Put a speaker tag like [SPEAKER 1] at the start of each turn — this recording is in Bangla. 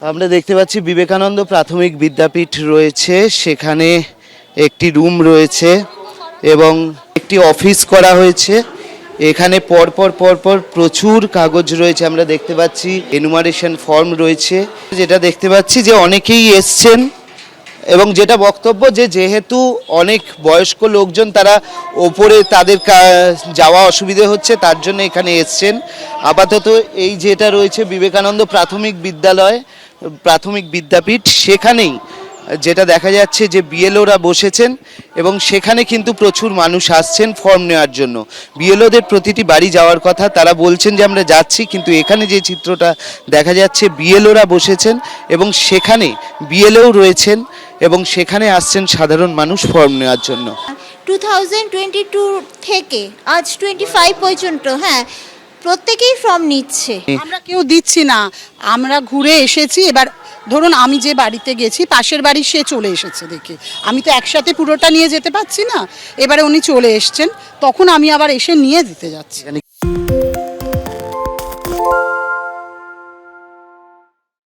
[SPEAKER 1] আমরা দেখতে পাচ্ছি বিবেকানন্দ প্রাথমিক বিদ্যাপীঠ রয়েছে, সেখানে একটি রুম রয়েছে এবং একটি অফিস করা হয়েছে। এখানে পরপর পরপর প্রচুর কাগজ রয়েছে, আমরা দেখতে পাচ্ছি এনুমারেশন ফর্ম রয়েছে। যেটা দেখতে পাচ্ছি যে অনেকেই এসছেন এবং যেটা বক্তব্য যে যেহেতু অনেক বয়স্ক লোকজন তারা ওপরে তাদের যাওয়া অসুবিধে হচ্ছে, তার জন্য এখানে এসছেন। আপাতত এই যেটা রয়েছে বিবেকানন্দ প্রাথমিক বিদ্যাপীঠ, সেখানেই যেটা দেখা যাচ্ছে যে বিএলওরা বসেছেন এবং সেখানে কিন্তু প্রচুর মানুষ আসছেন ফর্ম নেওয়ার জন্য। বিএলওদের প্রতিটি বাড়ি যাওয়ার কথা, তারা বলছেন যে আমরা যাচ্ছি, কিন্তু এখানে যে চিত্রটা দেখা যাচ্ছে বিএলওরা বসেছেন এবং সেখানে বিএলও রয়েছেন এবং সেখানে আসছেন সাধারণ মানুষ ফর্ম নেওয়ার জন্য।
[SPEAKER 2] 2022 থেকে আজ 25 পর্যন্ত প্রত্যেকেই ফর্ম নিচ্ছে।
[SPEAKER 3] আমরা কেউ দিচ্ছি না, আমরা ঘুরে এসেছি। এবার ধরুন আমি যে বাড়িতে গেছি, পাশের বাড়ি সে চলে এসেছে দেখে আমি তো একসাথে পুরোটা নিয়ে যেতে পারছি না। এবারে উনি চলে এসছেন, তখন আমি আবার এসে নিয়ে দিতে যাচ্ছি।